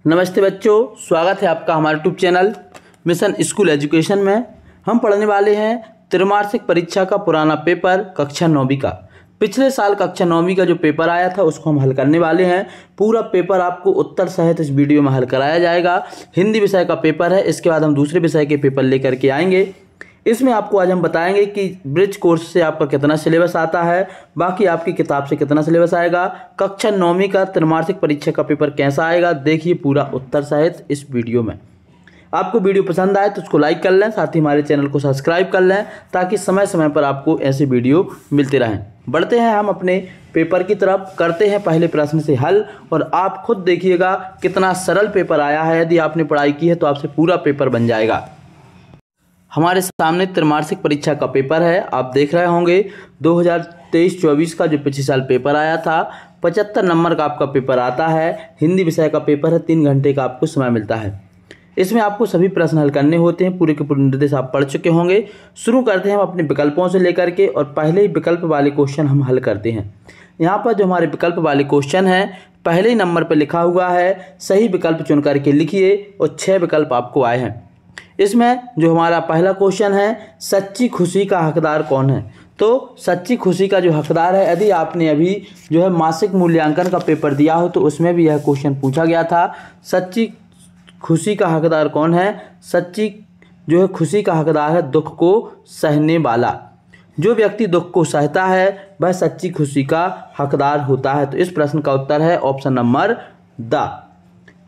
नमस्ते बच्चों, स्वागत है आपका हमारे YouTube channel mission school education में। हम पढ़ने वाले हैं त्रैमासिक परीक्षा का पुराना पेपर कक्षा 9वीं का। पिछले साल कक्षा 9वीं का जो पेपर आया था उसको हम हल करने वाले हैं। पूरा पेपर आपको उत्तर सहित इस वीडियो में हल कराया जाएगा। हिंदी विषय का पेपर है, इसके बाद हम दूसरे विषय के पेपर लेकर के आएंगे। इसमें आपको आज हम बताएंगे कि ब्रिज कोर्स से आपका कितना सिलेबस आता है, बाकी आपकी किताब से कितना सिलेबस आएगा, कक्षा 9वीं का त्रैमासिक परीक्षा का पेपर कैसा आएगा। देखिए पूरा उत्तर सहित इस वीडियो में। आपको वीडियो पसंद आए तो उसको लाइक कर लें, साथ ही हमारे चैनल को सब्सक्राइब कर लें ताकि समय समय पर आपको ऐसे वीडियो मिलते रहें। बढ़ते हैं हम अपने पेपर की तरफ, करते हैं पहले प्रश्न से हल और आप खुद देखिएगा कितना सरल पेपर आया है। यदि आपने पढ़ाई की है तो आपसे पूरा पेपर बन जाएगा। हमारे सामने त्रैमासिक परीक्षा का पेपर है, आप देख रहे होंगे 2023-24 का जो पिछले साल पेपर आया था। 75 नंबर का आपका पेपर आता है। हिंदी विषय का पेपर है, 3 घंटे का आपको समय मिलता है। इसमें आपको सभी प्रश्न हल करने होते हैं। पूरे के पूरे निर्देश आप पढ़ चुके होंगे। शुरू करते हैं हम अपने विकल्पों से लेकर के और पहले ही विकल्प वाले क्वेश्चन हम हल करते हैं। यहाँ पर जो हमारे विकल्प वाले क्वेश्चन हैं पहले ही नंबर पर लिखा हुआ है, सही विकल्प चुन करके लिखिए और 6 विकल्प आपको आए हैं। इसमें जो हमारा पहला क्वेश्चन है, सच्ची खुशी का हकदार कौन है। तो सच्ची खुशी का जो हकदार है, यदि आपने अभी जो है मासिक मूल्यांकन का पेपर दिया हो तो उसमें भी यह क्वेश्चन पूछा गया था। सच्ची खुशी का हकदार कौन है। सच्ची जो है खुशी का हकदार है दुख को सहने वाला। जो व्यक्ति दुख को सहता है वह सच्ची खुशी का हकदार होता है। तो इस प्रश्न का उत्तर है ऑप्शन नंबर द।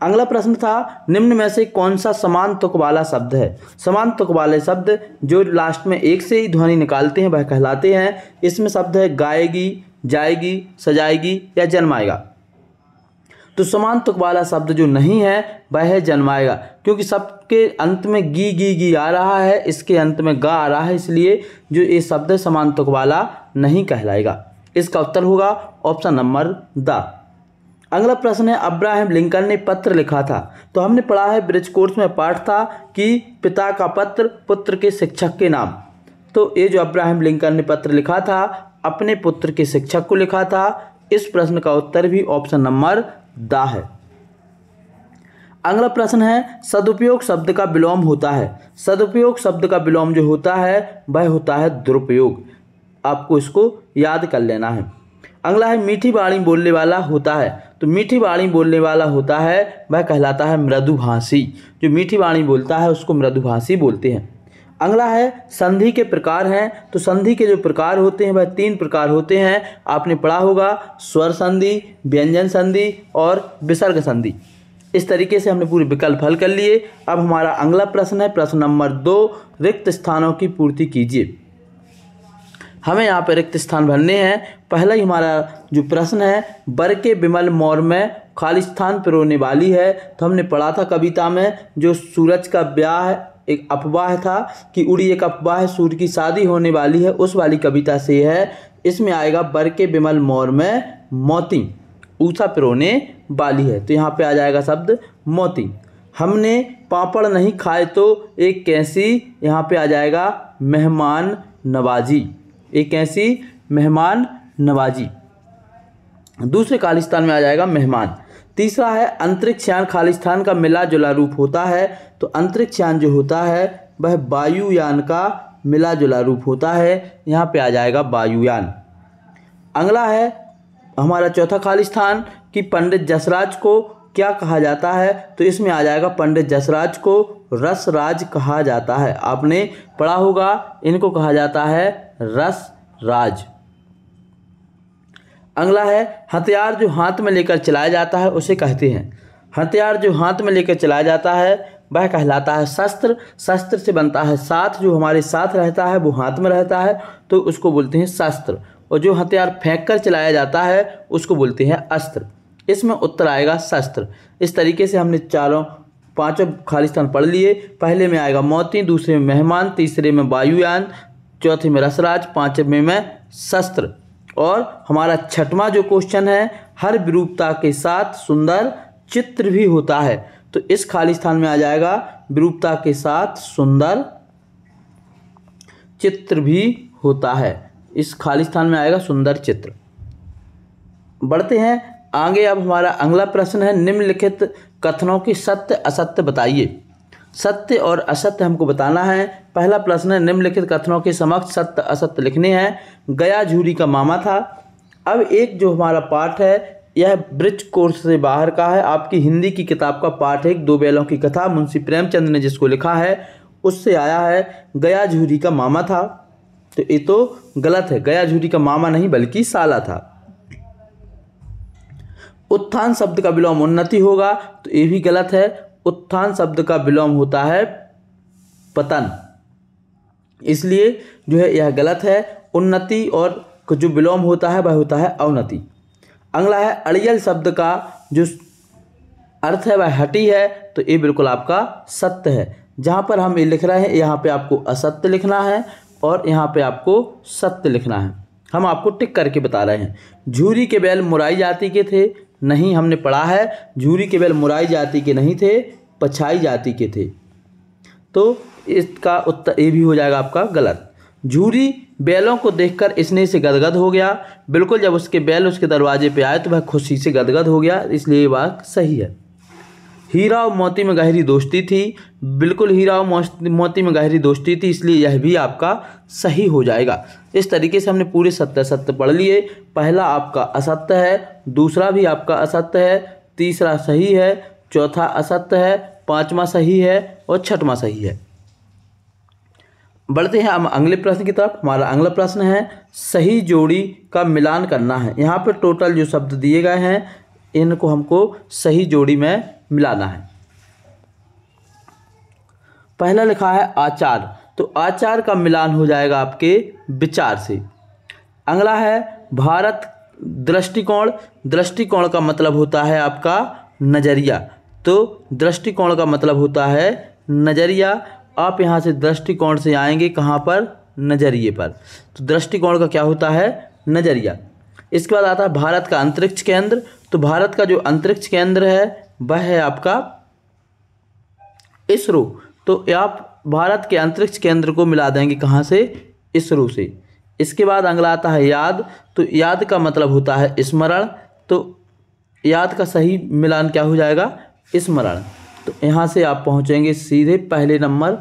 अगला प्रश्न था, निम्न में से कौन सा समान तुक वाला शब्द है। समान तुक वाले शब्द जो लास्ट में एक से ही ध्वनि निकालते हैं वह कहलाते हैं। इसमें शब्द है गाएगी, जाएगी, सजाएगी या जन्माएगा। तो समान तुक वाला शब्द जो नहीं है वह है जन्माएगा, क्योंकि सबके अंत में गी गी गी आ रहा है, इसके अंत में गा आ रहा है, इसलिए जो ये शब्द है समान तुक वाला नहीं कहलाएगा। इसका उत्तर होगा ऑप्शन नंबर द। अगला प्रश्न है, अब्राहम लिंकन ने पत्र लिखा था। तो हमने पढ़ा है ब्रिज कोर्स में पाठ था कि पिता का पत्र पुत्र के शिक्षक के नाम। तो ये जो अब्राहम लिंकन ने पत्र लिखा था अपने पुत्र के शिक्षक को लिखा था। इस प्रश्न का उत्तर भी ऑप्शन नंबर द है। अगला प्रश्न है, सदुपयोग शब्द का विलोम होता है। सदुपयोग शब्द का विलोम जो होता है वह होता है दुरुपयोग। आपको इसको याद कर लेना है। अगला है, मीठी वाणी बोलने वाला होता है। तो मीठी वाणी बोलने वाला होता है वह कहलाता है मृदुभाषी। जो मीठी वाणी बोलता है उसको मृदुभाषी बोलते हैं। अगला है, संधि के प्रकार हैं। तो संधि के जो प्रकार होते हैं वह 3 प्रकार होते हैं। आपने पढ़ा होगा, स्वर संधि, व्यंजन संधि और विसर्ग संधि। इस तरीके से हमने पूरे विकल्प हल कर लिए। अब हमारा अगला प्रश्न है प्रश्न नंबर 2, रिक्त स्थानों की पूर्ति कीजिए। हमें यहाँ पर रिक्त स्थान भरने हैं। पहला ही हमारा जो प्रश्न है, बर के विमल मोर में खाली स्थान पिरोने वाली है। तो हमने पढ़ा था कविता में जो सूरज का ब्याह एक अफवाह था कि उड़ी एक अफवाह है सूर्य की शादी होने वाली है, उस वाली कविता से है। इसमें आएगा बर के विमल मोर में मोती ऊषा पिरोने वाली है। तो यहाँ पे आ जाएगा शब्द मोती। हमने पापड़ नहीं खाए तो एक कैसी, यहाँ पे आ जाएगा मेहमान नवाजी। एक कैसी, मेहमान नवाजी। दूसरे खालिस्तान में आ जाएगा मेहमान। तीसरा है, अंतरिक्ष यान खालिस्तान का मिला जुला रूप होता है। तो अंतरिक्ष यान जो होता है वह वायुयान का मिला जुला रूप होता है। यहाँ पे आ जाएगा वायुयान। अगला है हमारा चौथा खालिस्तान कि पंडित जसराज को क्या कहा जाता है। तो इसमें आ जाएगा पंडित जसराज को रसराज कहा जाता है। आपने पढ़ा होगा, इनको कहा जाता है रसराज। अगला है, हथियार जो हाथ में लेकर चलाया जाता है उसे कहते हैं। हथियार जो हाथ में लेकर चलाया जाता है वह कहलाता है शस्त्र। शस्त्र से बनता है साथ, जो हमारे साथ रहता है वो हाथ में रहता है तो उसको बोलते हैं शस्त्र। और जो हथियार फेंक कर चलाया जाता है उसको बोलते हैं अस्त्र। इसमें उत्तर आएगा शस्त्र। इस तरीके से हमने पांचों खालिस्तान पढ़ लिए। पहले में आएगा मोती, दूसरे में मेहमान, तीसरे में वायुयान, चौथे में रसराज, पांचवें में शस्त्र। और हमारा छठवां जो क्वेश्चन है, हर विरूपता के साथ सुंदर चित्र भी होता है। तो इस खालिस्तान में आ जाएगा विरूपता के साथ सुंदर चित्र भी होता है। इस खालिस्तान में आएगा सुंदर चित्र। बढ़ते हैं आगे अब हमारा अगला प्रश्न है, निम्नलिखित कथनों की सत्य असत्य बताइए। सत्य और असत्य हमको बताना है। पहला प्रश्न है, निम्नलिखित कथनों के समक्ष सत्य असत्य लिखने हैं। गया झूरी का मामा था। अब एक जो हमारा पाठ है यह ब्रिज कोर्स से बाहर का है, आपकी हिंदी की किताब का पाठ है, दो बैलों की कथा, मुंशी प्रेमचंद ने जिसको लिखा है उससे आया है। गया झूरी का मामा था, तो ये तो गलत है, गया झूरी का मामा नहीं बल्कि साला था। उत्थान शब्द का विलोम उन्नति होगा, तो ये भी गलत है। उत्थान शब्द का विलोम होता है पतन, इसलिए जो है यह गलत है। उन्नति और जो विलोम होता है वह होता है अवनति। अगला है, अड़ियल शब्द का जो अर्थ है वह हटी है, तो ये बिल्कुल आपका सत्य है। जहाँ पर हम ये लिख रहे हैं यहाँ पे आपको असत्य लिखना है और यहाँ पे आपको सत्य लिखना है। हम आपको टिक करके बता रहे हैं। झूरी के बैल मुराई जाति के थे, नहीं, हमने पढ़ा है झूरी के बैल मुराई जाति के नहीं थे, पछाई जाति के थे, तो इसका उत्तर ये भी हो जाएगा आपका गलत। झूरी बैलों को देखकर स्नेह से गदगद हो गया, बिल्कुल जब उसके बैल उसके दरवाजे पे आए तो वह खुशी से गदगद हो गया, इसलिए ये बात सही है। हीरा और मोती में गहरी दोस्ती थी, बिल्कुल हीरा और मोती में गहरी दोस्ती थी, इसलिए यह भी आपका सही हो जाएगा। इस तरीके से हमने पूरे सत्य सत्य पढ़ लिए। पहला आपका असत्य है, दूसरा भी आपका असत्य है, तीसरा सही है, चौथा असत्य है, पांचवा सही है और छठवां सही है। बढ़ते हैं हम अगले प्रश्न की तरफ। हमारा अगला प्रश्न है, सही जोड़ी का मिलान करना है। यहाँ पर टोटल जो शब्द दिए गए हैं इनको हमको सही जोड़ी में मिलाना है। पहला लिखा है आचार, तो आचार का मिलान हो जाएगा आपके विचार से। अगला है भारत दृष्टिकोण, दृष्टिकोण का मतलब होता है आपका नज़रिया, तो दृष्टिकोण का मतलब होता है नज़रिया। आप यहाँ से दृष्टिकोण से आएंगे कहाँ पर, नज़रिए पर, तो दृष्टिकोण का क्या होता है, नज़रिया। इसके बाद आता है भारत का अंतरिक्ष केंद्र, तो भारत का जो अंतरिक्ष केंद्र है वह है आपका इसरो, तो आप भारत के अंतरिक्ष केंद्र को मिला देंगे कहाँ से, इसरो से। इसके बाद अगला आता है याद, तो याद का मतलब होता है स्मरण, तो याद का सही मिलान क्या हो जाएगा, स्मरण। तो यहाँ से आप पहुँचेंगे सीधे पहले नंबर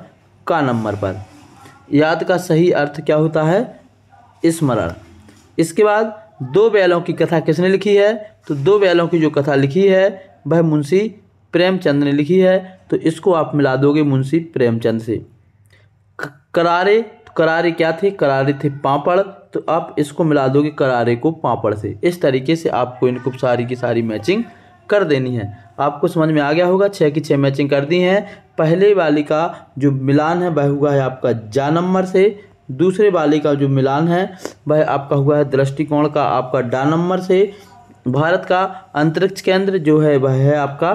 का नंबर पर। याद का सही अर्थ क्या होता है, स्मरण। इसके बाद दो बैलों की कथा किसने लिखी है, तो दो बैलों की जो कथा लिखी है वह मुंशी प्रेमचंद ने लिखी है, तो इसको आप मिला दोगे मुंशी प्रेमचंद से। करारे, तो करारे क्या थे, करारे थे पापड़, तो आप इसको मिला दोगे करारे को पापड़ से। इस तरीके से आपको इनको सारी की सारी मैचिंग कर देनी है। आपको समझ में आ गया होगा, 6 की 6 मैचिंग कर दी हैं। पहले वाली का जो मिलान है वह हुआ है आपका जा नंबर से, दूसरे वाले का जो मिलान है वह आपका हुआ है दृष्टिकोण का आपका डा नंबर से। भारत का अंतरिक्ष केंद्र जो है वह है आपका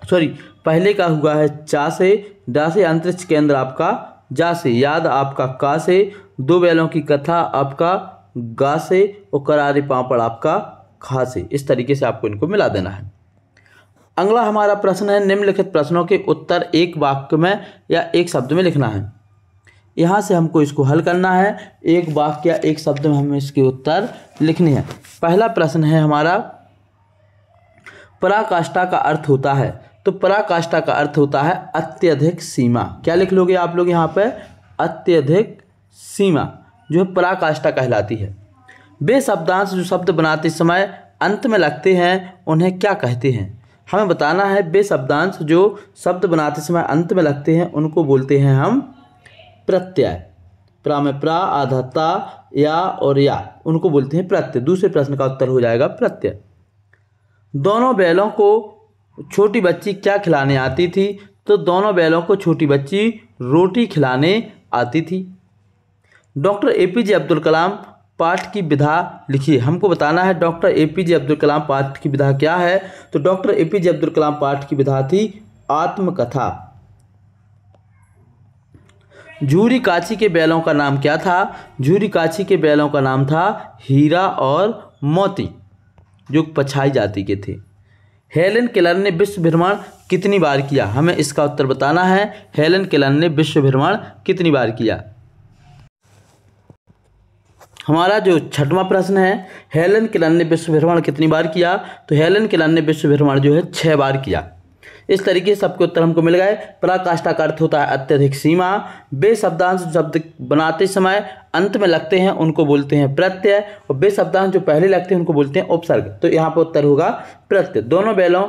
पहले का हुआ है चा से, डा से अंतरिक्ष केंद्र आपका जा से, याद आपका का से, दो बैलों की कथा आपका गा से और करारे पापड़ आपका खा से। इस तरीके से आपको इनको मिला देना है। अगला हमारा प्रश्न है, निम्नलिखित प्रश्नों के उत्तर एक वाक्य में या एक शब्द में लिखना है। यहाँ से हमको इसको हल करना है, एक वाक्य या एक शब्द में हमें इसके उत्तर लिखने हैं। पहला प्रश्न है हमारा, पराकाष्ठा का अर्थ होता है, तो पराकाष्ठा का अर्थ होता है अत्यधिक सीमा। क्या लिख लोगे आप लोग यहाँ पे, अत्यधिक सीमा जो है पराकाष्ठा कहलाती है। वे शब्दांश जो शब्द बनाते समय अंत में लगते हैं उन्हें क्या कहते हैं, हमें बताना है। वे शब्दांश जो शब्द बनाते समय अंत में लगते हैं उनको बोलते हैं हम प्रत्यय। प्रा में प्रा, आधा ता, या और या, उनको बोलते हैं प्रत्यय। दूसरे प्रश्न का उत्तर हो जाएगा प्रत्यय। दोनों बैलों को छोटी बच्ची क्या खिलाने आती थी, तो दोनों बैलों को छोटी बच्ची रोटी खिलाने आती थी। डॉक्टर एपीजे अब्दुल कलाम पाठ की विधा लिखिए, हमको बताना है डॉक्टर एपीजे अब्दुल कलाम पाठ की विधा क्या है। तो डॉक्टर एपीजे अब्दुल कलाम पाठ की विधा थी आत्मकथा। झूरी काची के बैलों का नाम क्या था, झूरी काची के बैलों का नाम था हीरा और मोती, जो पछाई जाति के थे। हेलन केलर ने विश्व भ्रमण कितनी बार किया, हमें इसका उत्तर बताना है। हेलन केलर ने विश्व भ्रमण कितनी बार किया। हमारा जो छठवां प्रश्न है, हेलन केलर ने विश्व भ्रमण कितनी बार किया? तो हेलन केलर ने विश्व भ्रमण जो है 6 बार किया। इस तरीके से सबके उत्तर हमको मिल गए। पराकाष्ठा का अर्थ होता है अत्यधिक सीमा। बे शब्दांश शब्द बनाते समय अंत में लगते हैं उनको बोलते हैं प्रत्यय, और बे शब्दांश जो पहले लगते हैं उनको बोलते हैं उपसर्ग। तो यहाँ पर उत्तर होगा प्रत्यय। दोनों बैलों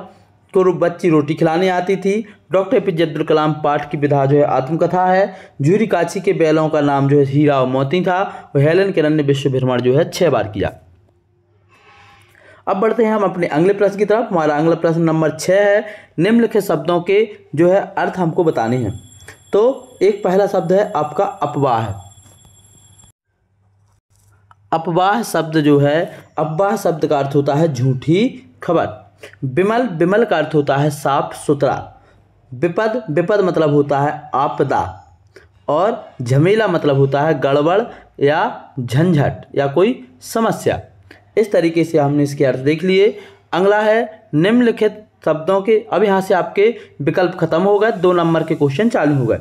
को बच्ची रोटी खिलाने आती थी। डॉक्टर एपीजे अब्दुल कलाम पाठ की विधा जो है आत्मकथा है। जूरी काची के बैलों का नाम जो है हीरा और मोती था। और हेलन केलर ने विश्व भ्रमण जो है 6 बार किया। अब बढ़ते हैं हम अपने अगले प्रश्न की तरफ। हमारा अगला प्रश्न नंबर 6 है, निम्नलिखित शब्दों के जो है अर्थ हमको बताने हैं। तो एक पहला शब्द है आपका अपवाह। अपवाह शब्द जो है, अपवाह शब्द का अर्थ होता है झूठी खबर। विमल, विमल का अर्थ होता है साफ सुथरा। विपद, विपद मतलब होता है आपदा। और झमेला मतलब होता है गड़बड़ या झंझट या कोई समस्या। इस तरीके से हमने इसके अर्थ देख लिए। अगला है निम्नलिखित शब्दों के, अब यहाँ से आपके विकल्प खत्म हो गए, 2 नंबर के क्वेश्चन चालू हो गए।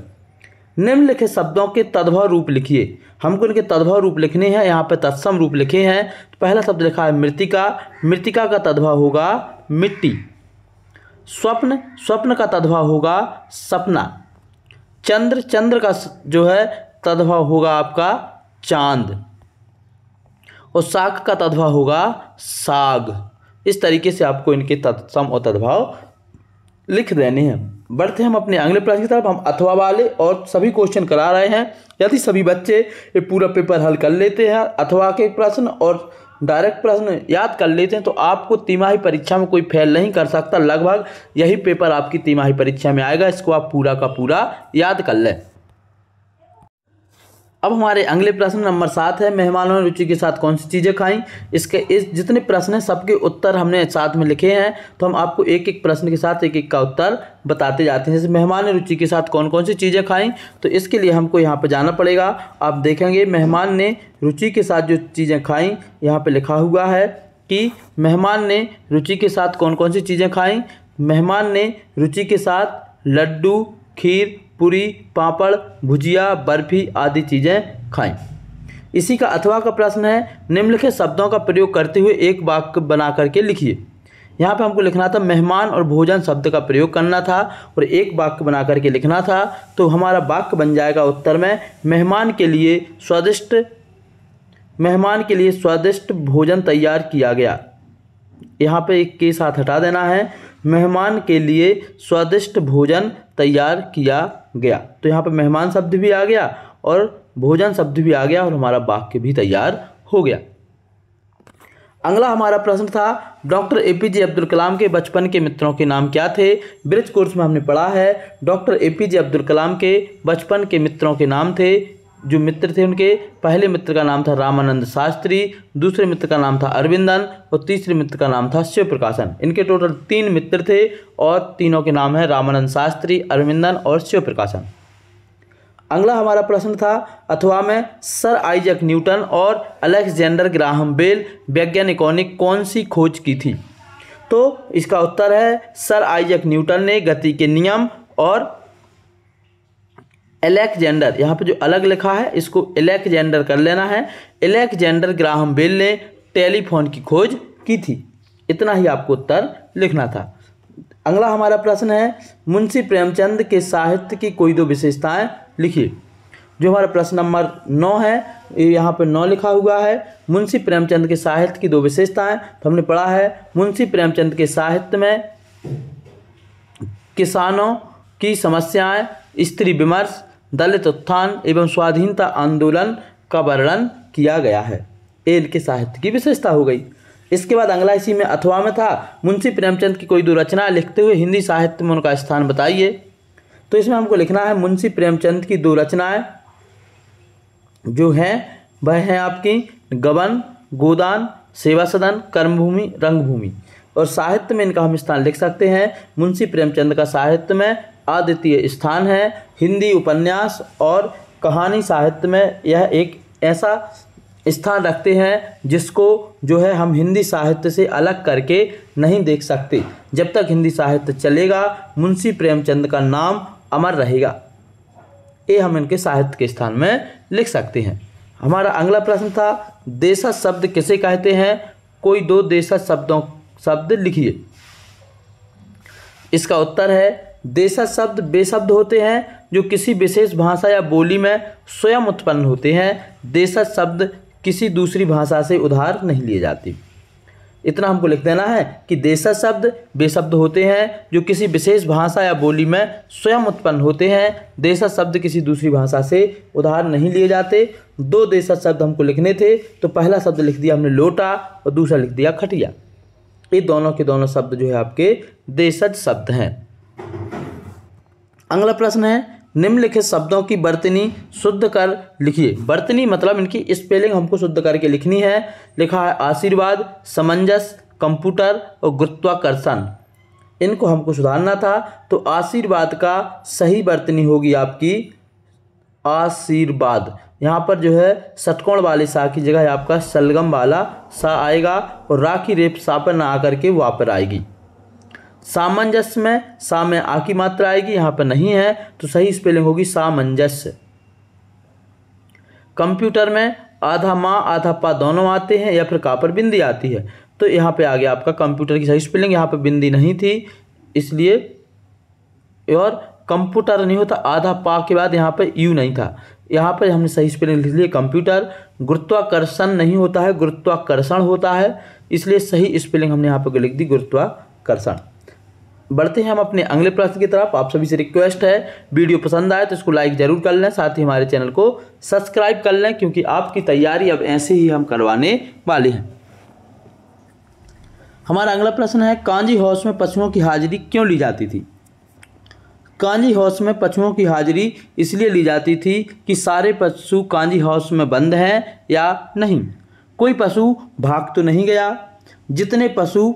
निम्नलिखित शब्दों के तद्भव रूप लिखिए। हमको इनके तद्भव रूप लिखने हैं। यहाँ पे तत्सम रूप लिखे हैं। तो पहला शब्द लिखा है मृतिका। मृतिका का तद्भव होगा मिट्टी। स्वप्न, स्वप्न का तद्भव होगा सपना। चंद्र, चंद्र का जो है तद्भव होगा आपका चांद। और साग का तद्भव होगा साग। इस तरीके से आपको इनके तत्सम और तद्भव लिख देने हैं। बढ़ते हम अपने अगले प्रश्न की तरफ। हम अथवा वाले और सभी क्वेश्चन करा रहे हैं। यदि सभी बच्चे ये पूरा पेपर हल कर लेते हैं, अथवा के प्रश्न और डायरेक्ट प्रश्न याद कर लेते हैं, तो आपको तिमाही परीक्षा में कोई फेल नहीं कर सकता। लगभग यही पेपर आपकी तिमाही परीक्षा में आएगा। इसको आप पूरा का पूरा याद कर लें। अब हमारे अगले प्रश्न नंबर 7 है, मेहमानों ने रुचि के साथ कौन सी चीज़ें खाईं? इस जितने प्रश्न हैं सबके उत्तर हमने साथ में लिखे हैं। तो हम आपको एक एक प्रश्न के साथ एक एक का उत्तर बताते जाते हैं। जैसे मेहमान ने रुचि के साथ कौन कौन सी चीज़ें खाईं, तो इसके लिए हमको यहाँ पर जाना पड़ेगा। आप देखेंगे मेहमान ने रुचि के साथ जो चीज़ें खाईं, यहाँ पर लिखा हुआ है कि मेहमान ने रुचि के साथ कौन कौन सी चीज़ें खाईं। मेहमान ने रुचि के साथ लड्डू, खीर, पूरी, पापड़, भुजिया, बर्फी आदि चीज़ें खाएं। इसी का अथवा का प्रश्न है, निम्नलिखित शब्दों का प्रयोग करते हुए एक वाक्य बना करके लिखिए। यहाँ पे हमको लिखना था मेहमान और भोजन शब्द का प्रयोग करना था और एक वाक्य बना करके लिखना था। तो हमारा वाक्य बन जाएगा उत्तर में, मेहमान के लिए स्वादिष्ट भोजन तैयार किया गया। यहाँ पे एक के साथ हटा देना है, मेहमान के लिए स्वादिष्ट भोजन तैयार किया गया। तो यहाँ पे मेहमान शब्द भी आ गया और भोजन शब्द भी आ गया और हमारा वाक्य भी तैयार हो गया। अगला हमारा प्रश्न था, डॉक्टर एपीजे अब्दुल कलाम के बचपन के मित्रों के नाम क्या थे? ब्रिज कोर्स में हमने पढ़ा है, डॉक्टर एपीजे अब्दुल कलाम के बचपन के मित्रों के नाम थे। जो मित्र थे उनके, पहले मित्र का नाम था रामानंद शास्त्री, दूसरे मित्र का नाम था अरविंदन और तीसरे मित्र का नाम था शिव प्रकाशन। इनके टोटल 3 मित्र थे और तीनों के नाम है रामानंद शास्त्री, अरविंदन और शिव प्रकाशन। अगला हमारा प्रश्न था, अथवा में सर आइजैक न्यूटन और अलेक्जेंडर ग्राहम बेल वैज्ञानिकों ने कौन सी खोज की थी? तो इसका उत्तर है, सर आइजैक न्यूटन ने गति के नियम और अलेक्जेंडर, यहाँ पे जो अलग लिखा है इसको अलेक्जेंडर कर लेना है, अलेक्जेंडर ग्राहम बेल ने टेलीफोन की खोज की थी। इतना ही आपको उत्तर लिखना था। अगला हमारा प्रश्न है, मुंशी प्रेमचंद के साहित्य की कोई 2 विशेषताएं लिखिए। जो हमारा प्रश्न नंबर 9 है, यहाँ पे 9 लिखा हुआ है, मुंशी प्रेमचंद के साहित्य की 2 विशेषताएं। तो हमने पढ़ा है, मुंशी प्रेमचंद के साहित्य में किसानों की समस्याएं, स्त्री विमर्श, दलित उत्थान एवं स्वाधीनता आंदोलन का वर्णन किया गया है। ये इनके साहित्य की विशेषता हो गई। इसके बाद अगला इसी में अथवा में था, मुंशी प्रेमचंद की कोई 2 रचनाएं लिखते हुए हिंदी साहित्य में उनका स्थान बताइए। तो इसमें हमको लिखना है, मुंशी प्रेमचंद की 2 रचनाएं जो हैं वह हैं आपकी गबन, गोदान, सेवा सदन, कर्मभूमि, रंगभूमि। और साहित्य में इनका हम स्थान लिख सकते हैं, मुंशी प्रेमचंद का साहित्य में अद्वितीय स्थान है। हिंदी उपन्यास और कहानी साहित्य में यह एक ऐसा स्थान रखते हैं जिसको जो है हम हिंदी साहित्य से अलग करके नहीं देख सकते। जब तक हिंदी साहित्य चलेगा मुंशी प्रेमचंद का नाम अमर रहेगा। ये हम इनके साहित्य के स्थान में लिख सकते हैं। हमारा अगला प्रश्न था, देशज शब्द किसे कहते हैं? कोई दो देशज शब्द लिखिए। इसका उत्तर है देशज शब्द वे शब्द होते हैं जो किसी विशेष भाषा या बोली में स्वयं उत्पन्न होते हैं। देशज शब्द किसी दूसरी भाषा से उधार नहीं लिए जाते। इतना हमको लिख देना है कि देशज शब्द वे शब्द होते हैं जो किसी विशेष भाषा या बोली में स्वयं उत्पन्न होते हैं। देशज शब्द किसी दूसरी भाषा से उधार नहीं लिए जाते। दो देशज शब्द हमको लिखने थे, तो पहला शब्द लिख दिया हमने लोटा और दूसरा लिख दिया खटिया। ये दोनों के दोनों शब्द जो है आपके देशज शब्द हैं। अगला प्रश्न है निम्नलिखित शब्दों की वर्तनी शुद्ध कर लिखिए। वर्तनी मतलब इनकी स्पेलिंग हमको शुद्ध करके लिखनी है। लिखा है आशीर्वाद, समंजस, कंप्यूटर और गुरुत्वाकर्षण। इनको हमको सुधारना था, तो आशीर्वाद का सही वर्तनी होगी आपकी आशीर्वाद। यहाँ पर जो है षटकोण वाले सा की जगह आपका सलगम वाला सा आएगा और रा की रेप सा पर ना आकर के वहाँ पर आएगी। सामंजस्य में सा में आ की मात्रा आएगी, यहाँ पर नहीं है, तो सही स्पेलिंग होगी सामंजस्य। कंप्यूटर में आधा माँ आधा पा दोनों आते हैं या फिर का पर बिंदी आती है, तो यहाँ पे आ गया आपका कंप्यूटर की सही स्पेलिंग। यहाँ पे बिंदी नहीं थी इसलिए, और कंप्यूटर नहीं होता, आधा पा के बाद यहाँ पे यू नहीं था, यहाँ पर हमने सही स्पेलिंग लिख लिया कंप्यूटर। गुरुत्वाकर्षण नहीं होता है, गुरुत्वाकर्षण होता है, इसलिए सही स्पेलिंग हमने यहाँ पर लिख दी गुरुत्वाकर्षण। बढ़ते हैं हम अपने अगले प्रश्न की तरफ। आप सभी से रिक्वेस्ट है, वीडियो पसंद आए तो इसको लाइक जरूर कर लें, साथ ही हमारे चैनल को सब्सक्राइब कर लें, क्योंकि आपकी तैयारी अब ऐसे ही हम करवाने वाले हैं। हमारा अगला प्रश्न है कांजी हाउस में पशुओं की हाजिरी क्यों ली जाती थी? कांजी हाउस में पशुओं की हाजिरी इसलिए ली जाती थी कि सारे पशु कांजी हाउस में बंद हैं या नहीं, कोई पशु भाग तो नहीं गया, जितने पशु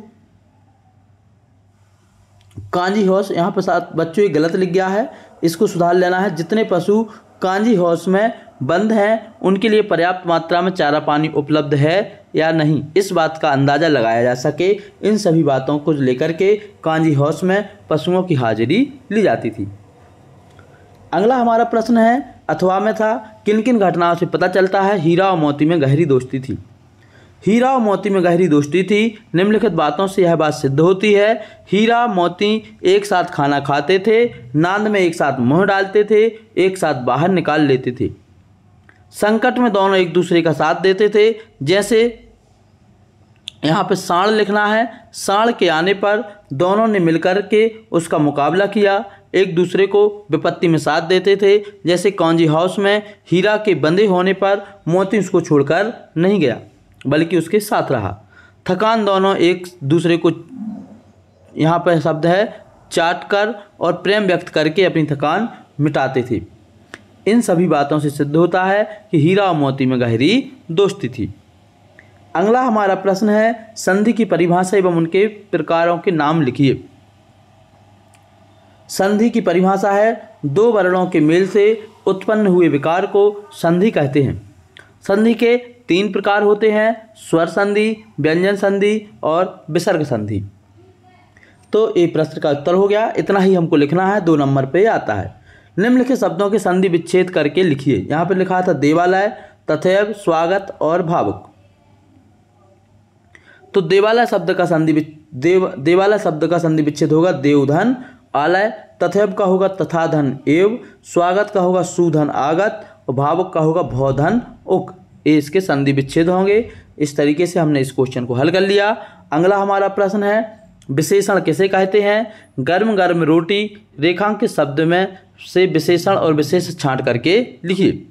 कांजी हाउस, यहाँ पर साथ बच्चों ये गलत लिख गया है, इसको सुधार लेना है। जितने पशु कांजी हाउस में बंद हैं उनके लिए पर्याप्त मात्रा में चारा पानी उपलब्ध है या नहीं, इस बात का अंदाज़ा लगाया जा सके। इन सभी बातों को लेकर के कांजी हाउस में पशुओं की हाजिरी ली जाती थी। अगला हमारा प्रश्न है अथवा में था किन किन घटनाओं से पता चलता है हीरा और मोती में गहरी दोस्ती थी? हीरा और मोती में गहरी दोस्ती थी। निम्नलिखित बातों से यह बात सिद्ध होती है। हीरा मोती एक साथ खाना खाते थे, नांद में एक साथ मुँह डालते थे, एक साथ बाहर निकाल लेते थे। संकट में दोनों एक दूसरे का साथ देते थे। जैसे यहाँ पे साण लिखना है, साण के आने पर दोनों ने मिलकर के उसका मुकाबला किया, एक दूसरे को विपत्ति में साथ देते थे। जैसे कांजी हाउस में हीरा के बंधे होने पर मोती उसको छोड़कर नहीं गया बल्कि उसके साथ रहा। थकान दोनों एक दूसरे को, यहाँ पर शब्द है चाट कर और प्रेम व्यक्त करके अपनी थकान मिटाते थे। इन सभी बातों से सिद्ध होता है कि हीरा और मोती में गहरी दोस्ती थी। अगला हमारा प्रश्न है संधि की परिभाषा एवं उनके प्रकारों के नाम लिखिए। संधि की परिभाषा है दो वर्णों के मेल से उत्पन्न हुए विकार को संधि कहते हैं। संधि के तीन प्रकार होते हैं, स्वर संधि, व्यंजन संधि और विसर्ग संधि। तो ये प्रश्न का उत्तर हो गया। इतना ही हमको लिखना है, 2 नंबर पे आता है। निम्नलिखित शब्दों के संधि विच्छेद करके लिखिए। यहाँ पे लिखा था देवालय, तथैव, स्वागत और भावुक। तो देवालय शब्द का संधि विच्छेद होगा देवधन आलय, तथैव का होगा तथाधन एव, स्वागत का होगा सुधन आगत और भावुक का होगा भौधन उक। ये इसके संधि विच्छेद होंगे। इस तरीके से हमने इस क्वेश्चन को हल कर लिया। अगला हमारा प्रश्न है विशेषण किसे कहते हैं? गर्म गर्म रोटी रेखांकित शब्द में से विशेषण और विशेष छांट करके लिखिए।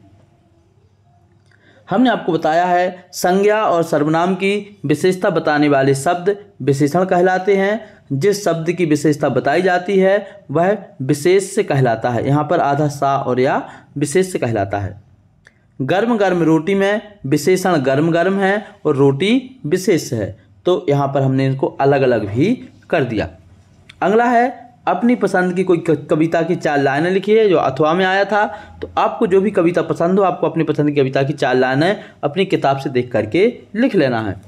हमने आपको बताया है संज्ञा और सर्वनाम की विशेषता बताने वाले शब्द विशेषण कहलाते हैं। जिस शब्द की विशेषता बताई जाती है वह विशेष से कहलाता है। यहाँ पर आधा सा और या विशेष से कहलाता है। गर्म गर्म रोटी में विशेषण गर्म गर्म है और रोटी विशेष है, तो यहाँ पर हमने इनको अलग अलग भी कर दिया। अगला है अपनी पसंद की कोई कविता की 4 लाइनें लिखिए, जो अथवा में आया था। तो आपको जो भी कविता पसंद हो, आपको अपनी पसंद की कविता की 4 लाइनें अपनी किताब से देख करके लिख लेना है।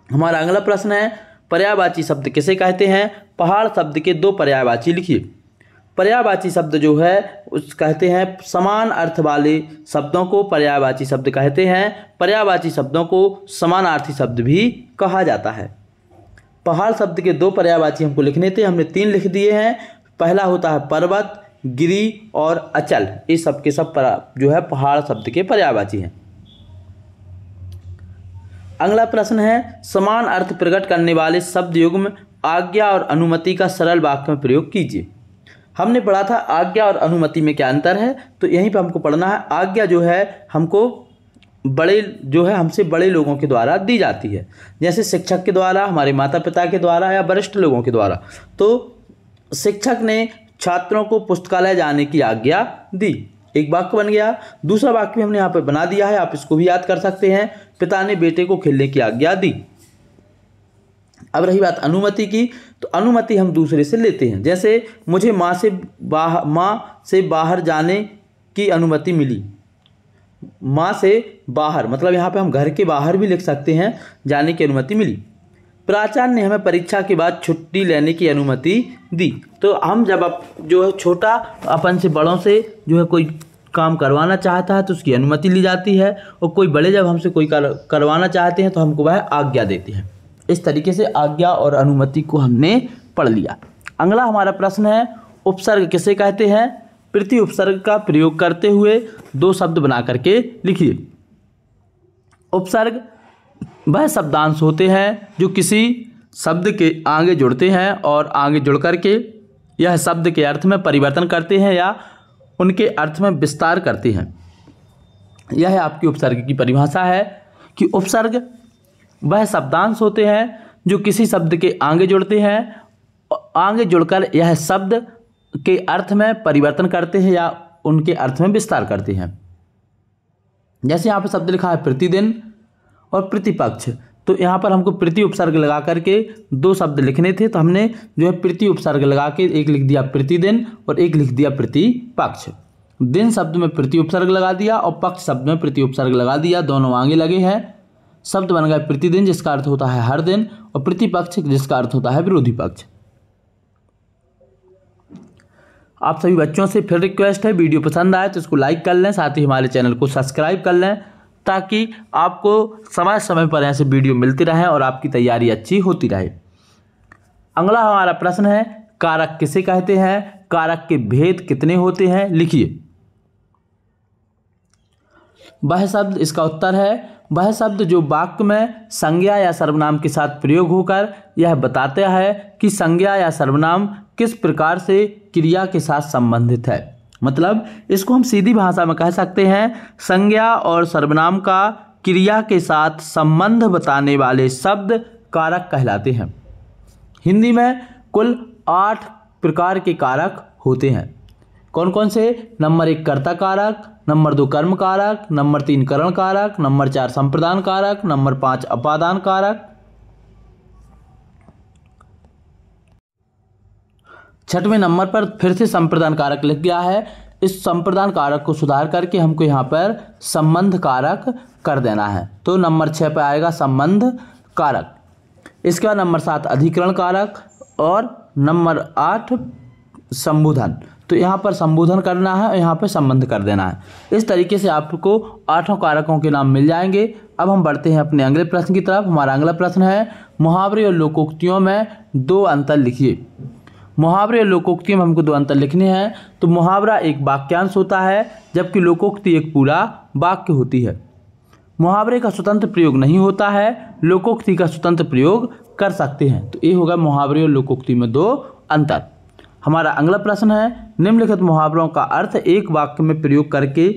हमारा अगला प्रश्न है पर्यायवाची शब्द किसे कहते हैं? पहाड़ शब्द के 2 पर्यायवाची लिखिए। पर्यायवाची शब्द जो है उस कहते हैं समान अर्थ वाले शब्दों को पर्यायवाची शब्द कहते हैं। पर्यायवाची शब्दों को समानार्थी शब्द भी कहा जाता है। पहाड़ शब्द के 2 पर्यायवाची हमको लिखने थे, हमने 3 लिख दिए हैं। पहला होता है पर्वत, गिरी और अचल। इस सब के सब जो है पहाड़ शब्द के पर्यायवाची हैं। अगला प्रश्न है समान अर्थ प्रकट करने वाले शब्द युग्म आज्ञा और अनुमति का सरल वाक्य में प्रयोग कीजिए। हमने पढ़ा था आज्ञा और अनुमति में क्या अंतर है, तो यहीं पे हमको पढ़ना है। आज्ञा जो है हमको हमसे बड़े लोगों के द्वारा दी जाती है, जैसे शिक्षक के द्वारा, हमारे माता पिता के द्वारा या वरिष्ठ लोगों के द्वारा। तो शिक्षक ने छात्रों को पुस्तकालय जाने की आज्ञा दी, एक वाक्य बन गया। दूसरा वाक्य भी हमने यहाँ पे बना दिया है, आप इसको भी याद कर सकते हैं। पिता ने बेटे को खेलने की आज्ञा दी। अब रही बात अनुमति की, तो अनुमति हम दूसरे से लेते हैं, जैसे मुझे माँ से बाहर जाने की अनुमति मिली। माँ से बाहर मतलब यहाँ पे हम घर के बाहर भी लिख सकते हैं, जाने की अनुमति मिली। प्राचार्य ने हमें परीक्षा के बाद छुट्टी लेने की अनुमति दी। तो हम जब जो है छोटा अपन से बड़ों से जो है कोई काम करवाना चाहता है तो उसकी अनुमति ली जाती है, और कोई बड़े जब हमसे कोई करवाना चाहते हैं तो हमको वह आज्ञा देते हैं। इस तरीके से आज्ञा और अनुमति को हमने पढ़ लिया। अगला हमारा प्रश्न है उपसर्ग किसे कहते हैं। प्रति उपसर्ग का प्रयोग करते हुए 2 शब्द बना करके लिखिए। उपसर्ग वह शब्दांश होते हैं जो किसी शब्द के आगे जुड़ते हैं और आगे जुड़ करके यह शब्द के अर्थ में परिवर्तन करते हैं या उनके अर्थ में विस्तार करते हैं। यह आपकी उपसर्ग की परिभाषा है कि उपसर्ग वह शब्दांश होते हैं जो किसी शब्द के आगे जुड़ते हैं, आगे जुड़कर यह शब्द के अर्थ में परिवर्तन करते हैं या उनके अर्थ में विस्तार करते हैं। जैसे यहाँ पर शब्द लिखा है प्रतिदिन और प्रतिपक्ष, तो यहाँ पर हमको प्रति उपसर्ग लगा करके 2 शब्द लिखने थे, तो हमने जो है प्रति उपसर्ग लगा के एक लिख दिया प्रतिदिन और एक लिख दिया प्रतिपक्ष। दिन शब्द में प्रति उपसर्ग लगा दिया और पक्ष शब्द में प्रति उपसर्ग लगा दिया, दोनों आगे लगे हैं। शब्द बन गया प्रतिदिन जिसका अर्थ होता है हर दिन, और प्रतिपक्ष जिसका अर्थ होता है विरोधी पक्ष। आप सभी बच्चों से फिर रिक्वेस्ट है, वीडियो पसंद आए तो इसको लाइक कर लें, साथ ही हमारे चैनल को सब्सक्राइब कर लें ताकि आपको समय समय पर ऐसे वीडियो मिलती रहे और आपकी तैयारी अच्छी होती रहे। अगला हमारा प्रश्न है कारक किसे कहते हैं, कारक के भेद कितने होते हैं, लिखिए। वह शब्द, इसका उत्तर है वह शब्द जो वाक्य में संज्ञा या सर्वनाम के साथ प्रयोग होकर यह बताता है कि संज्ञा या सर्वनाम किस प्रकार से क्रिया के साथ संबंधित है। मतलब इसको हम सीधी भाषा में कह सकते हैं, संज्ञा और सर्वनाम का क्रिया के साथ संबंध बताने वाले शब्द कारक कहलाते हैं। हिंदी में कुल 8 प्रकार के कारक होते हैं। कौन कौन से? नंबर 1 कर्ता कारक, नंबर 2 कर्म कारक, नंबर 3 करण कारक, नंबर 4 संप्रदान कारक, नंबर 5 अपादान कारक। 6वें नंबर पर फिर से संप्रदान कारक लिख गया है। इस संप्रदान कारक को सुधार करके हमको यहाँ पर संबंध कारक कर देना है, तो नंबर 6 पर आएगा संबंध कारक। इसके बाद नंबर 7 अधिकरण कारक और नंबर 8 संबोधन। तो यहाँ पर संबोधन करना है और यहाँ पर संबंध कर देना है। इस तरीके से आपको 8 कारकों के नाम मिल जाएंगे। अब हम बढ़ते हैं अपने अगले प्रश्न की तरफ। हमारा अगला प्रश्न है मुहावरे और लोकोक्तियों में 2 अंतर लिखिए। मुहावरे और लोकोक्तियों में हमको 2 अंतर लिखने हैं। तो मुहावरा एक वाक्यांश होता है जबकि लोकोक्ति एक पूरा वाक्य होती है। मुहावरे का स्वतंत्र प्रयोग नहीं होता है, लोकोक्ति का स्वतंत्र प्रयोग कर सकते हैं। तो ये होगा मुहावरे और लोकोक्ति में 2 अंतर। हमारा अगला प्रश्न है निम्नलिखित मुहावरों का अर्थ एक वाक्य में प्रयोग करके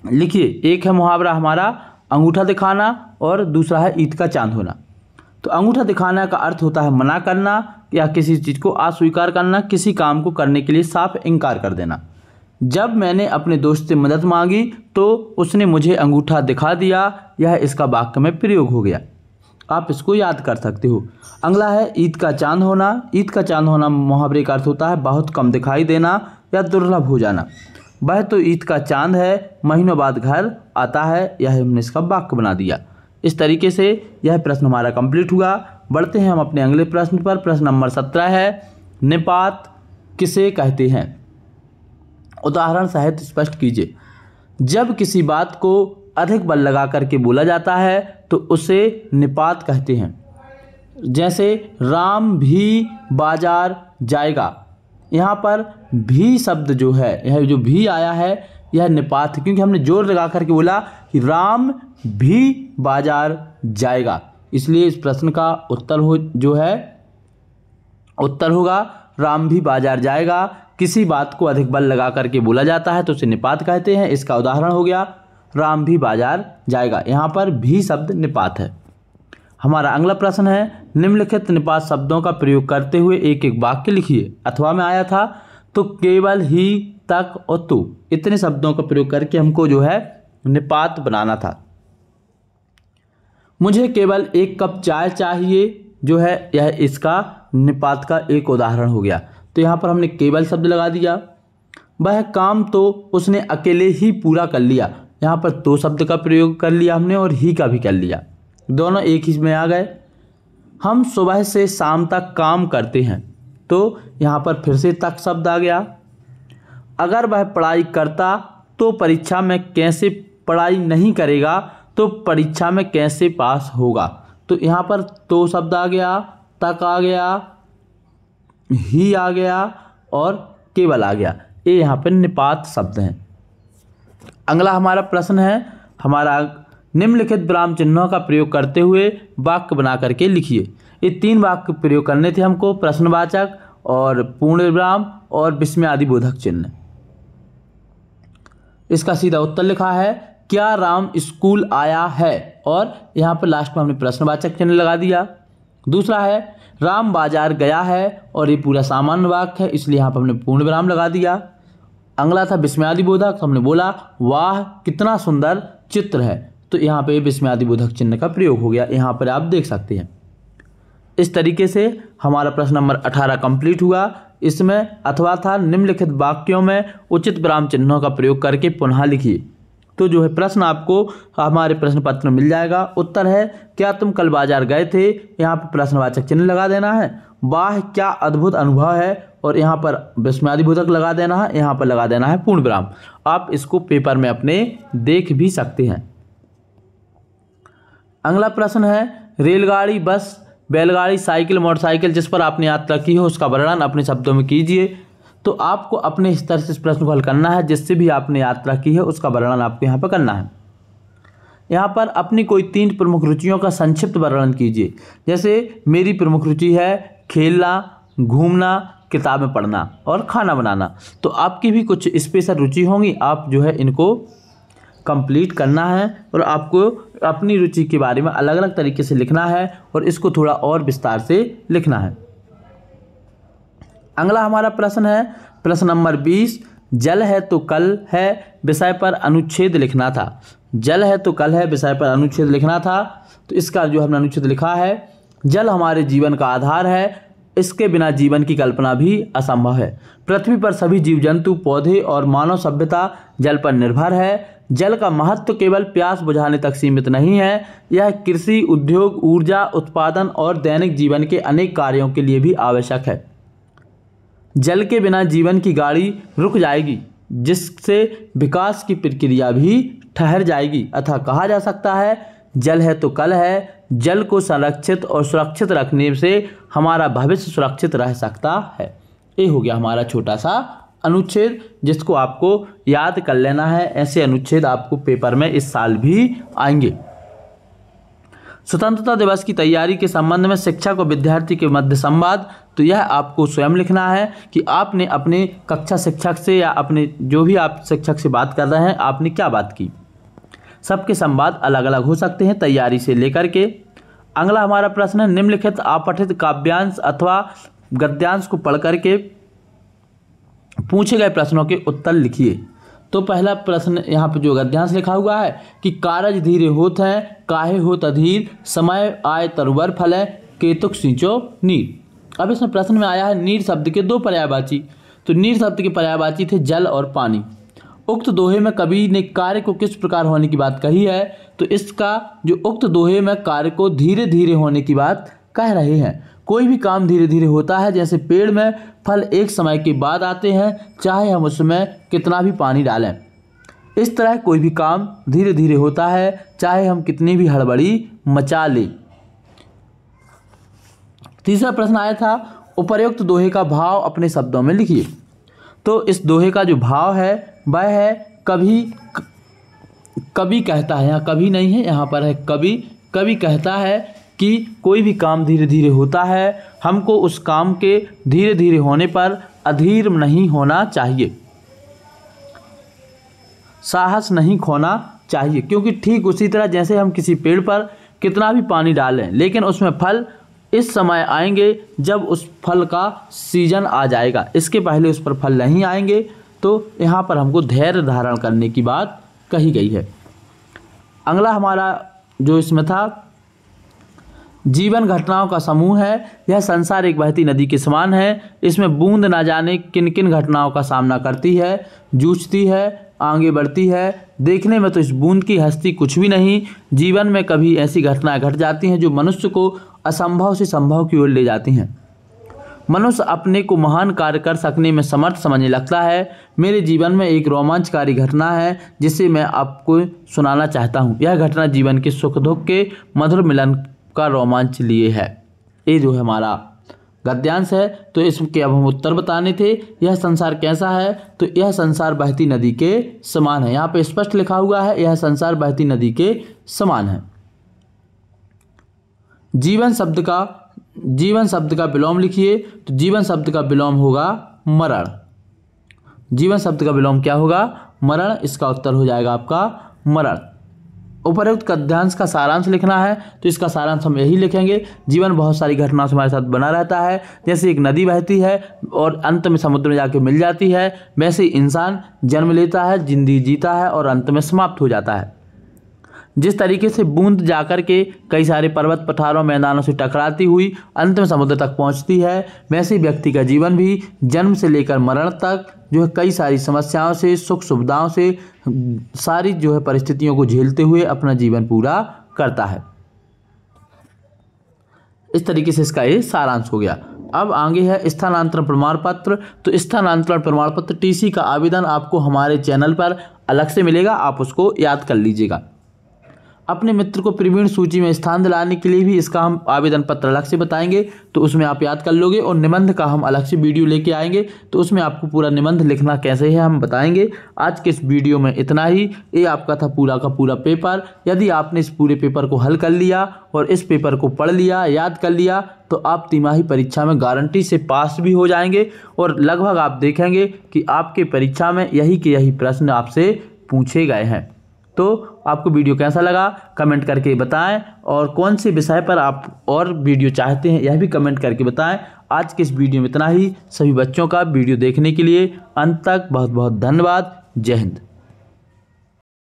लिखिए। एक है मुहावरा हमारा अंगूठा दिखाना और दूसरा है ईद का चांद होना। तो अंगूठा दिखाना का अर्थ होता है मना करना या किसी चीज़ को अस्वीकार करना, किसी काम को करने के लिए साफ इनकार कर देना। जब मैंने अपने दोस्त से मदद मांगी तो उसने मुझे अंगूठा दिखा दिया, यह इसका वाक्य में प्रयोग हो गया। आप इसको याद कर सकते हो। अगला है ईद का चांद होना। ईद का चांद होना मुहावरे का अर्थ होता है बहुत कम दिखाई देना या दुर्लभ हो जाना। वह तो ईद का चांद है, महीनों बाद घर आता है, यह हमने इसका वाक्य बना दिया। इस तरीके से यह प्रश्न हमारा कंप्लीट हुआ। बढ़ते हैं हम अपने अगले प्रश्न पर। प्रश्न नंबर 17 है निपात किसे कहते हैं? उदाहरण सहित स्पष्ट कीजिए। जब किसी बात को अधिक बल लगा करके बोला जाता है तो उसे निपात कहते हैं। जैसे राम भी बाजार जाएगा, यहाँ पर भी शब्द जो है, यह जो भी आया है यह निपात है, क्योंकि हमने जोर लगा करके बोला कि राम भी बाजार जाएगा। इसलिए इस प्रश्न का उत्तर उत्तर होगा राम भी बाजार जाएगा। किसी बात को अधिक बल लगा करके बोला जाता है तो उसे निपात कहते हैं। इसका उदाहरण हो गया राम भी बाजार जाएगा, यहाँ पर भी शब्द निपात है। हमारा अगला प्रश्न है, निम्नलिखित निपात शब्दों का प्रयोग करते हुए एक एक वाक्य लिखिए। अथवा में आया था तो केवल, ही, तक और तू, इतने शब्दों का प्रयोग करके हमको जो है निपात बनाना था। मुझे केवल 1 कप चाय चाहिए, जो है यह इसका निपात का एक उदाहरण हो गया। तो यहाँ पर हमने केवल शब्द लगा दिया। वह काम तो उसने अकेले ही पूरा कर लिया, यहाँ पर तो शब्द का प्रयोग कर लिया हमने और ही का भी कर लिया, दोनों एक ही में आ गए। हम सुबह से शाम तक काम करते हैं, तो यहाँ पर फिर से तक शब्द आ गया। अगर वह पढ़ाई करता तो परीक्षा में कैसे, पढ़ाई नहीं करेगा तो परीक्षा में कैसे पास होगा, तो यहाँ पर तो शब्द आ गया, तक आ गया, ही आ गया और केवल आ गया। ये यहाँ पर निपात शब्द हैं। अगला हमारा प्रश्न है, हमारा निम्नलिखित विराम चिन्हों का प्रयोग करते हुए वाक्य बना करके लिखिए। ये 3 वाक्य प्रयोग करने थे हमको, प्रश्नवाचक और पूर्ण विराम और विस्मयादि बोधक चिन्ह। इसका सीधा उत्तर लिखा है, क्या राम स्कूल आया है, और यहाँ पर लास्ट में हमने प्रश्नवाचक चिन्ह लगा दिया। दूसरा है राम बाजार गया है, और ये पूरा सामान्य वाक्य है, इसलिए यहाँ पर हमने पूर्ण विराम लगा दिया। अगला था विस्मयादि बोधक, हमने बोला वाह कितना सुंदर चित्र है, तो यहाँ पे विस्मयादि बोधक चिन्ह का प्रयोग हो गया, यहाँ पर आप देख सकते हैं। इस तरीके से हमारा प्रश्न नंबर 18 कंप्लीट हुआ। इसमें अथवा था निम्नलिखित वाक्यों में उचित विराम चिन्हों का प्रयोग करके पुनः लिखिए। तो जो है प्रश्न आपको हमारे प्रश्न पत्र में मिल जाएगा। उत्तर है, क्या तुम कल बाजार गए थे, यहाँ पर प्रश्नवाचक चिन्ह लगा देना है। वाह क्या अद्भुत अनुभव है, और यहाँ पर विस्मयादि बोधक लगा देना है, यहाँ पर लगा देना है पूर्ण विराम। आप इसको पेपर में अपने देख भी सकते हैं। अगला प्रश्न है, रेलगाड़ी, बस, बैलगाड़ी, साइकिल, मोटरसाइकिल जिस पर आपने यात्रा की हो उसका वर्णन अपने शब्दों में कीजिए। तो आपको अपने स्तर से इस प्रश्न को हल करना है, जिससे भी आपने यात्रा की है उसका वर्णन आपको यहाँ पर करना है। यहाँ पर अपनी कोई 3 प्रमुख रुचियों का संक्षिप्त वर्णन कीजिए। जैसे मेरी प्रमुख रुचि है खेलना, घूमना, किताबें पढ़ना और खाना बनाना। तो आपकी भी कुछ स्पेशल रुचि होंगी, आप जो है इनको कंप्लीट करना है और आपको अपनी रुचि के बारे में अलग अलग तरीके से लिखना है और इसको थोड़ा और विस्तार से लिखना है। अगला हमारा प्रश्न है प्रश्न नंबर 20, जल है तो कल है विषय पर अनुच्छेद लिखना था। जल है तो कल है विषय पर अनुच्छेद लिखना था। तो इसका जो हमने अनुच्छेद लिखा है, जल हमारे जीवन का आधार है, इसके बिना जीवन की कल्पना भी असंभव है। पृथ्वी पर सभी जीव जंतु, पौधे और मानव सभ्यता जल पर निर्भर है। जल का महत्व केवल प्यास बुझाने तक सीमित नहीं है, यह कृषि, उद्योग, ऊर्जा उत्पादन और दैनिक जीवन के अनेक कार्यों के लिए भी आवश्यक है। जल के बिना जीवन की गाड़ी रुक जाएगी, जिससे विकास की प्रक्रिया भी ठहर जाएगी। अतः कहा जा सकता है, जल है तो कल है। जल को संरक्षित और सुरक्षित रखने से हमारा भविष्य सुरक्षित रह सकता है। ये हो गया हमारा छोटा सा अनुच्छेद, जिसको आपको याद कर लेना है। ऐसे अनुच्छेद आपको पेपर में इस साल भी आएंगे। स्वतंत्रता दिवस की तैयारी के संबंध में शिक्षक और विद्यार्थी के मध्य संवाद, तो यह आपको स्वयं लिखना है कि आपने अपने कक्षा शिक्षक से या अपने जो भी आप शिक्षक से बात कर रहे हैं आपने क्या बात की। सबके संवाद अलग अलग हो सकते हैं तैयारी से लेकर के। अगला हमारा प्रश्न है, निम्नलिखित अपठित काव्यांश अथवा गद्यांश को पढ़ करके पूछे गए प्रश्नों के उत्तर लिखिए। तो पहला प्रश्न यहाँ पे जो गद्यांश लिखा हुआ है कि कारज धीरे होत है, काहे होत अधीर, समय आय तरुवर फले, केतुक सिंचो नीर। अब इसमें प्रश्न में आया है नीर शब्द के 2 पर्यायवाची। तो नीर शब्द के पर्यायवाची थे जल और पानी। उक्त दोहे में कवि ने कार्य को किस प्रकार होने की बात कही है। तो इसका जो उक्त दोहे में कार्य को धीरे धीरे होने की बात कह रहे हैं। कोई भी काम धीरे धीरे होता है, जैसे पेड़ में फल एक समय के बाद आते हैं, चाहे हम उसमें कितना भी पानी डालें। इस तरह कोई भी काम धीरे धीरे होता है, चाहे हम कितनी भी हड़बड़ी मचा लें। तीसरा प्रश्न आया था, उपर्युक्त दोहे का भाव अपने शब्दों में लिखिए। तो इस दोहे का जो भाव है वह है कवि कहता है, यहाँ कभी नहीं है, यहाँ पर है कवि कहता है कि कोई भी काम धीरे धीरे होता है, हमको उस काम के धीरे धीरे होने पर अधीर नहीं होना चाहिए, साहस नहीं खोना चाहिए। क्योंकि ठीक उसी तरह जैसे हम किसी पेड़ पर कितना भी पानी डालें, लेकिन उसमें फल इस समय आएंगे जब उस फल का सीजन आ जाएगा, इसके पहले उस पर फल नहीं आएंगे। तो यहाँ पर हमको धैर्य धारण करने की बात कही गई है। अगला हमारा जो इसमें था, जीवन घटनाओं का समूह है, यह संसार एक बहती नदी के समान है, इसमें बूंद ना जाने किन किन घटनाओं का सामना करती है, जूझती है, आगे बढ़ती है। देखने में तो इस बूंद की हस्ती कुछ भी नहीं, जीवन में कभी ऐसी घटनाएं घट जाती हैं जो मनुष्य को असंभव से संभव की ओर ले जाती हैं। मनुष्य अपने को महान कार्य कर सकने में समर्थ समझने लगता है। मेरे जीवन में एक रोमांचकारी घटना है जिसे मैं आपको सुनाना चाहता हूँ। यह घटना जीवन के सुख दुख के मधुर मिलन का रोमांच लिए है। ये जो है हमारा गद्यांश है, तो इसके अब हम उत्तर बताने थे। यह संसार कैसा है, तो यह संसार बहती नदी के समान है। यहाँ पे स्पष्ट लिखा हुआ है, यह संसार बहती नदी के समान है। जीवन शब्द का विलोम लिखिए। तो जीवन शब्द का विलोम होगा मरण। जीवन शब्द का विलोम क्या होगा? मरण। इसका उत्तर हो जाएगा आपका मरण। उपर्युक्त गद्यांश का सारांश लिखना है, तो इसका सारांश हम यही लिखेंगे। जीवन बहुत सारी घटनाओं से हमारे साथ बना रहता है। जैसे एक नदी बहती है और अंत में समुद्र में जाके मिल जाती है, वैसे इंसान जन्म लेता है, जिंदगी जीता है और अंत में समाप्त हो जाता है। जिस तरीके से बूंद जाकर के कई सारे पर्वत पठारों मैदानों से टकराती हुई अंत में समुद्र तक पहुंचती है, वैसे व्यक्ति का जीवन भी जन्म से लेकर मरण तक जो है कई सारी समस्याओं से, सुख सुविधाओं से, सारी जो है परिस्थितियों को झेलते हुए अपना जीवन पूरा करता है। इस तरीके से इसका ये सारांश हो गया। अब आगे है स्थानांतरण प्रमाण पत्र। तो स्थानांतरण प्रमाण पत्र टीसी का आवेदन आपको हमारे चैनल पर अलग से मिलेगा, आप उसको याद कर लीजिएगा। अपने मित्र को प्रवीण सूची में स्थान दिलाने के लिए भी इसका हम आवेदन पत्र अलग से बताएंगे, तो उसमें आप याद कर लोगे। और निबंध का हम अलग से वीडियो लेके आएंगे, तो उसमें आपको पूरा निबंध लिखना कैसे है हम बताएंगे। आज के इस वीडियो में इतना ही। ये आपका था पूरा का पूरा पेपर। यदि आपने इस पूरे पेपर को हल कर लिया और इस पेपर को पढ़ लिया, याद कर लिया, तो आप तिमाही परीक्षा में गारंटी से पास भी हो जाएंगे। और लगभग आप देखेंगे कि आपके परीक्षा में यही के यही प्रश्न आपसे पूछे गए हैं। तो आपको वीडियो कैसा लगा कमेंट करके बताएं, और कौन से विषय पर आप और वीडियो चाहते हैं यह भी कमेंट करके बताएं। आज के इस वीडियो में इतना ही। सभी बच्चों का वीडियो देखने के लिए अंत तक बहुत बहुत धन्यवाद। जय हिंद।